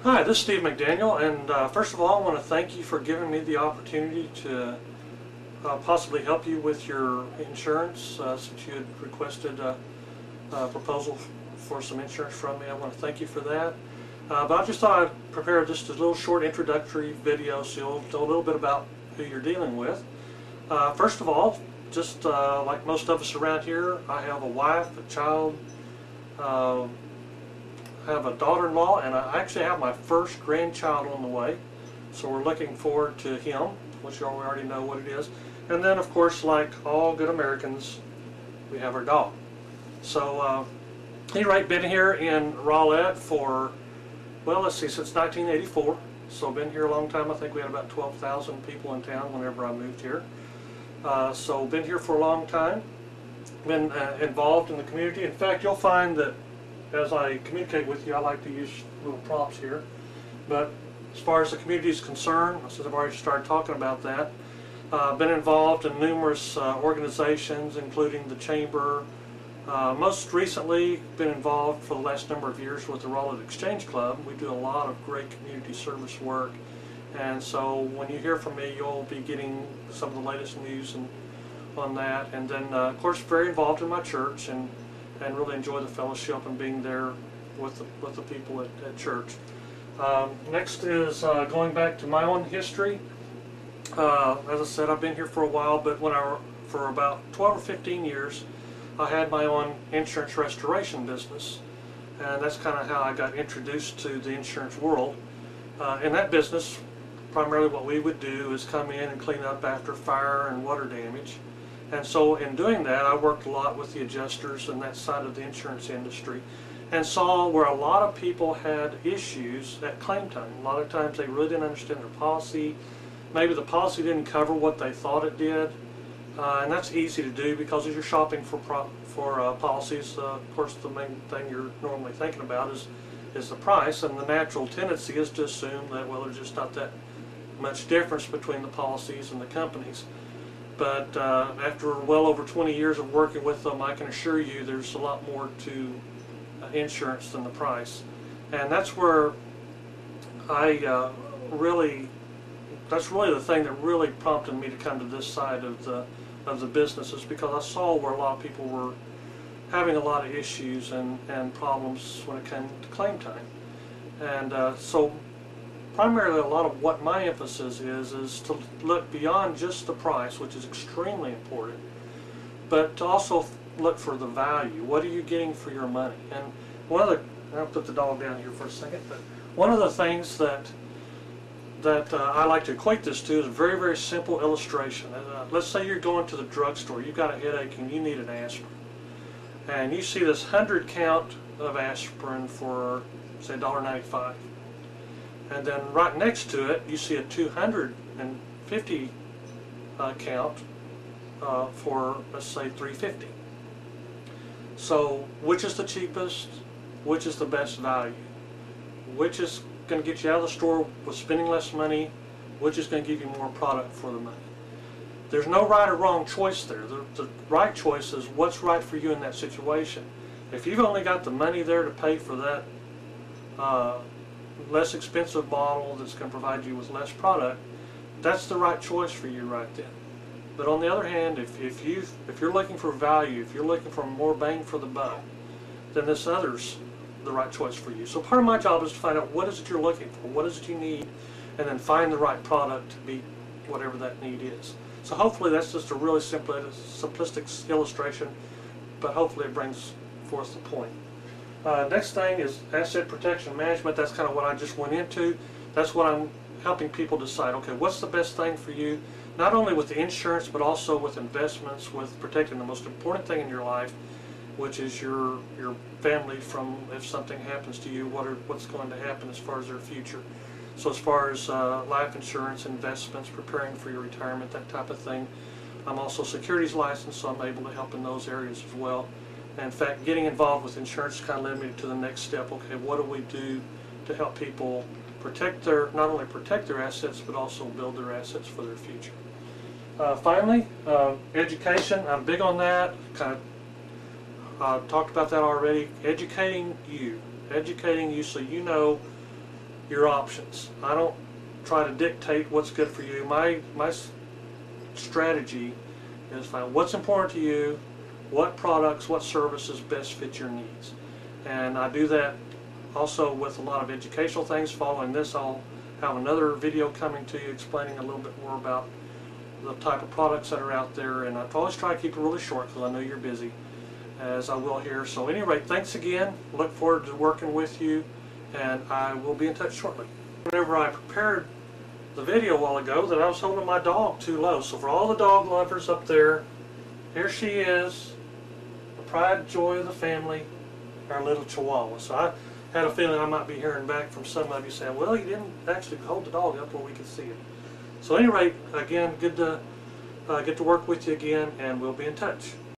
Hi, this is Steve McDaniel, and first of all, I want to thank you for giving me the opportunity to possibly help you with your insurance since you had requested a proposal for some insurance from me. I want to thank you for that. But I just thought I'd prepare just a little short introductory video so you'll know a little bit about who you're dealing with. First of all, just like most of us around here, I have a wife, a child, I have a daughter-in-law, and I actually have my first grandchild on the way. So we're looking forward to him, which you already know what it is. And then, of course, like all good Americans, we have our dog. So, at any rate, been here in Rowlett for, well, let's see, since 1984. So been here a long time. I think we had about 12,000 people in town whenever I moved here. So been here for a long time. Been involved in the community. In fact, you'll find that as I communicate with you, I like to use little props here. But as far as the community is concerned, since I've already started talking about that, been involved in numerous organizations, including the Chamber. Most recently, been involved for the last number of years with the Rowlett Exchange Club. We do a lot of great community service work, and so when you hear from me, you'll be getting some of the latest news on that. And then, of course, very involved in my church, and really enjoy the fellowship and being there with the people at church. Next is going back to my own history. As I said, I've been here for a while, but for about 12 or 15 years, I had my own insurance restoration business, and that's kind of how I got introduced to the insurance world. In that business, primarily what we would do is come in and clean up after fire and water damage. And so in doing that, I worked a lot with the adjusters and that side of the insurance industry, and saw where a lot of people had issues at claim time. A lot of times they really didn't understand their policy. Maybe the policy didn't cover what they thought it did. And that's easy to do because as you're shopping for policies, of course the main thing you're normally thinking about is the price, and the natural tendency is to assume that, well, there's just not that much difference between the policies and the companies. But after well over 20 years of working with them, I can assure you there's a lot more to insurance than the price. And that's where that's really the thing that really prompted me to come to this side of the business, is because I saw where a lot of people were having a lot of issues and problems when it came to claim time. And so primarily a lot of what my emphasis is to look beyond just the price, which is extremely important, but to also look for the value. What are you getting for your money? And I'll put the dog down here for a second, but one of the things that I like to equate this to is a very, very simple illustration. Let's say you're going to the drugstore, you've got a headache and you need an aspirin. And you see this 100 count of aspirin for, say, $1.95. And then right next to it, you see a 250 count for, let's say, $3.50. So which is the cheapest? Which is the best value? Which is going to get you out of the store with spending less money? Which is going to give you more product for the money? There's no right or wrong choice there. The right choice is what's right for you in that situation. If you've only got the money there to pay for that less expensive bottle that's going to provide you with less product, that's the right choice for you right then. But on the other hand, if you're looking for value, if you're looking for more bang for the buck, then this other's the right choice for you. So part of my job is to find out what is it you're looking for, what is it you need, and then find the right product to meet whatever that need is. So hopefully that's just a really simplistic illustration, but hopefully it brings forth the point. Next thing is asset protection management. That's kind of what I just went into. That's what I'm helping people decide. Okay, what's the best thing for you? Not only with the insurance, but also with investments, with protecting the most important thing in your life, which is your family from, if something happens to you, what's going to happen as far as their future. So as far as life insurance, investments, preparing for your retirement, that type of thing. I'm also securities licensed, so I'm able to help in those areas as well. And in fact, getting involved with insurance kind of led me to the next step. Okay, what do we do to help people not only protect their assets, but also build their assets for their future? Finally, education. I'm big on that. Kind of talked about that already. Educating you so you know your options. I don't try to dictate what's good for you. My strategy is find what's important to you, what products, what services best fit your needs. And I do that also with a lot of educational things. Following this, I'll have another video coming to you explaining a little bit more about the type of products that are out there, and I always try to keep it really short because I know you're busy, as I will here. So at any rate, thanks again. Look forward to working with you, and I will be in touch shortly. Whenever I prepared the video a while ago, that I was holding my dog too low. So for all the dog lovers up there, here she is, the pride and joy of the family, our little Chihuahua. So I had a feeling I might be hearing back from some of you saying, well, you didn't actually hold the dog up where we could see it. So at any rate, again, good to get to work with you again, and we'll be in touch.